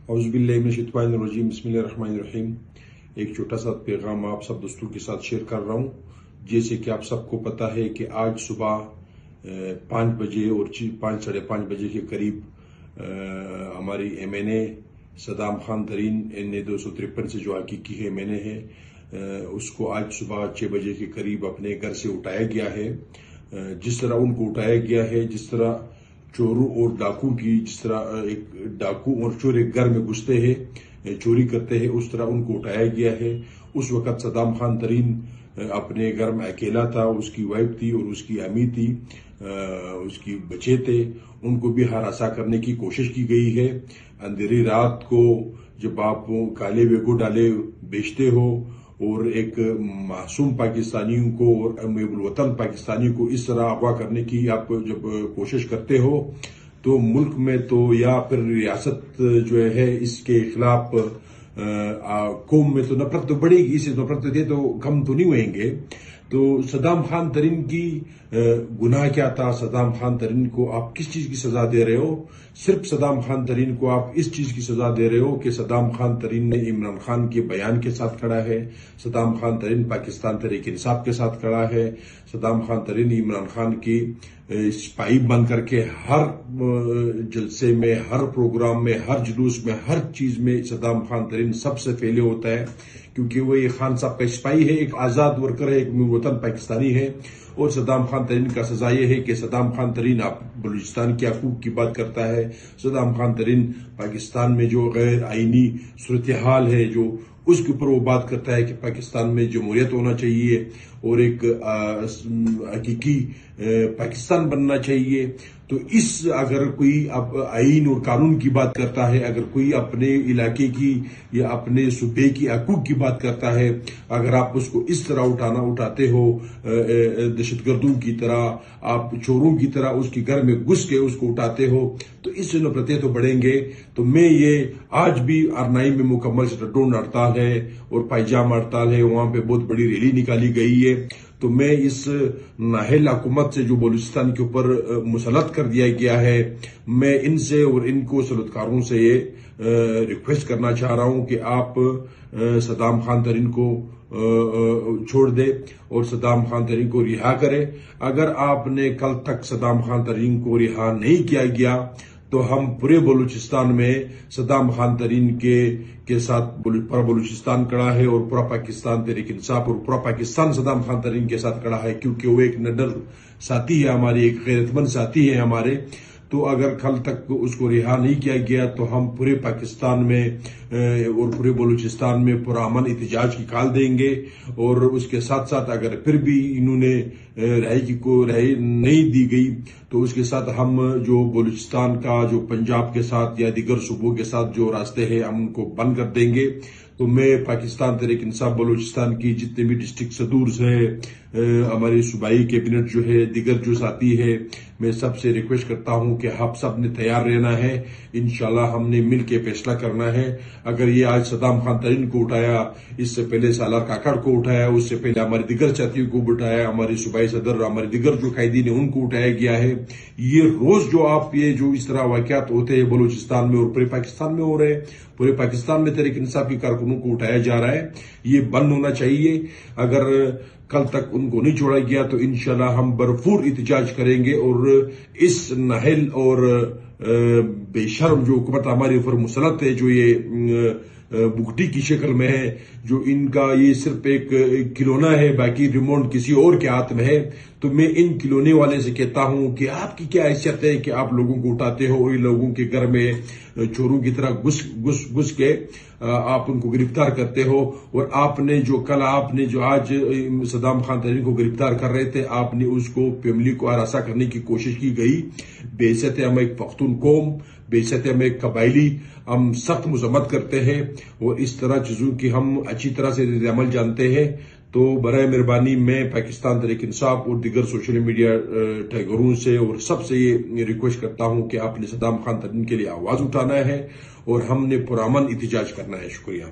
औज़ुबिल्लाहिमिनश्शैतानिर्रजीम बिस्मिल्लाहिर्रहमानिर्रहीम। एक छोटा सा पैगाम आप सब दोस्तों के साथ शेयर कर रहा हूँ। जैसे कि आप सबको पता है कि आज सुबह 5 बजे और 5 साढ़े 5 बजे के करीब हमारी MNA सदाम खान तरीन NA 253 से जो हकीकी है MNA है, उसको आज सुबह 6 बजे के करीब अपने घर से उठाया गया है। जिस तरह उनको उठाया गया है, जिस तरह चोरों और डाकू की, जिस तरह एक डाकू और चोर एक घर में घुसते हैं, चोरी करते हैं, उस तरह उनको उठाया गया है। उस वक्त सदाम खान तरीन अपने घर में अकेला था, उसकी वाइफ थी और उसकी अम्मी थी, उसकी बच्चे थे। उनको भी हरासा करने की कोशिश की गई है। अंधेरी रात को जब आप काले वेगो डाले बेचते हो और एक मासूम पाकिस्तानियों को और वतन पाकिस्तानियों को इस तरह अगवा करने की आप जब कोशिश करते हो, तो मुल्क में तो या फिर रियासत जो है इसके खिलाफ कौम में तो नफरत तो बढ़ेगी। इससे नफरत तो कम तो नहीं होंगे। तो सदाम खान तरीन की गुनाह क्या था? सदाम खान तरीन को आप किस चीज की सजा दे रहे हो? सिर्फ सदाम खान तरीन को आप इस चीज की सजा दे रहे हो कि सदाम खान तरीन ने इमरान खान के बयान के साथ खड़ा है। सदाम खान तरीन पाकिस्तान तहरीक इंसाफ के साथ खड़ा है। सदाम खान तरीन इमरान खान की सिपाही बन करके हर जलसे में, हर प्रोग्राम में, हर जुलूस में, हर चीज में सदाम खान तरीन सबसे पहले होता है, क्योंकि वो ये खान साहब का सिपाही है, एक आजाद वर्कर है, एक वतन पाकिस्तानी है। और सदाम खान तरीन का सजा यह है कि सदाम खान तरीन आप बलूचिस्तान के हकूक की बात करता है। सदाम खान तरीन पाकिस्तान में जो गैर आईनी सूरत हाल है, जो उसके ऊपर वो बात करता है कि पाकिस्तान में जमहूरियत होना चाहिए और एक हकीकी पाकिस्तान बनना चाहिए। तो इस अगर कोई अब आईन और कानून की बात करता है, अगर कोई अपने इलाके की या अपने सूबे की हकूक की बात करता है, अगर आप उसको इस तरह उठाते हो दहशतगर्दों की तरह, आप चोरों की तरह उसके घर में घुस के उसको उठाते हो, तो इससे नफरतें तो बढ़ेंगे। तो मैं ये आज भी अरनाई में मुकम्मल शटडाउन हड़ताल है और पायजामा हड़ताल है, वहां पे बहुत बड़ी रैली निकाली गई है। तो मैं इस नाहल हुकूमत से जो बलूचिस्तान के ऊपर मुसलत कर दिया गया है, मैं इनसे और इनको सलतकारों से ये रिक्वेस्ट करना चाह रहा हूं कि आप सदाम खान तरीन को छोड़ दे और सदाम खान तरीन को रिहा करे। अगर आपने कल तक सदाम खान तरीन को रिहा नहीं किया गया, तो हम पूरे बलूचिस्तान में सदाम खान तरीन के साथ पूरा बलूचिस्तान खड़ा है और पूरा पाकिस्तान तहरीक इंसाफ और पूरा पाकिस्तान सदाम खान तरीन के साथ खड़ा है, क्योंकि वो एक निडर साथी है हमारे, एक गैरतमंद साथी है हमारे। तो अगर कल तक उसको रिहा नहीं किया गया, तो हम पूरे पाकिस्तान में और पूरे बलूचिस्तान में पुरअमन एहतजाज की कॉल देंगे। और उसके साथ साथ अगर फिर भी इन्होंने राय नहीं दी गई, तो उसके साथ हम जो बलूचिस्तान का जो पंजाब के साथ या दीगर सूबों के साथ जो रास्ते हैं हम उनको बंद कर देंगे। तो मैं पाकिस्तान तहरीक इंसाफ बलूचिस्तान की जितने भी डिस्ट्रिक्ट सदूर्स है, हमारी सूबाई कैबिनेट जो है, दिगर जो साथी है, मैं सबसे रिक्वेस्ट करता हूं कि आप सब ने तैयार रहना है। इंशाल्लाह हमने मिल के फैसला करना है। अगर ये आज सदाम खान तरीन को उठाया, इससे पहले सालार काकड़ को उठाया, उससे पहले हमारे दिगर साथियों को उठाया, हमारी सूबाई सदर, हमारे दिगर जो कैदी ने उनको उठाया गया है। ये रोज जो आप ये जो इस तरह वाकयात होते हैं बलूचिस्तान में और पूरे पाकिस्तान में हो रहे हैं, पूरे पाकिस्तान में तहरीक इंसाफ की कारकुनों को उठाया जा रहा है, ये बंद होना चाहिए। अगर कल तक उनको नहीं छोड़ा गया, तो इंशाल्लाह हम भरपूर एहतजाज करेंगे और इस नाहल और बेशर्म जो हुकूमत हमारे ऊपर मुसलत है, जो ये बुगटी की शक्ल में है, जो इनका ये सिर्फ एक खिलौना है, बाकी रिमोट किसी और के हाथ में है। तो मैं इन खिलौने वाले से कहता हूं कि आपकी क्या हैसियत है कि आप लोगों को उठाते हो, इन लोगों के घर में चोरों की तरह घुस के आप उनको गिरफ्तार करते हो। और आपने जो आज सदाम खान तरीन को गिरफ्तार कर रहे थे, आपने उसको फैमिली को हरासा करने की कोशिश की गई। बेइज्जत है हम एक पख्तून कौम, बेइज्जत है हम एक कबायली, हम सख्त मजम्मत करते हैं और इस तरह चीजों की हम अच्छी तरह से अमल जानते हैं। तो बराए मेहरबानी मैं पाकिस्तान तहरीक इंसाफ और दिगर सोशल मीडिया टाइगरों से और सबसे ये रिक्वेस्ट करता हूं कि आपने सदाम खान तरीन के लिए आवाज उठाना है और हमने पुरअमन एहतजाज करना है। शुक्रिया।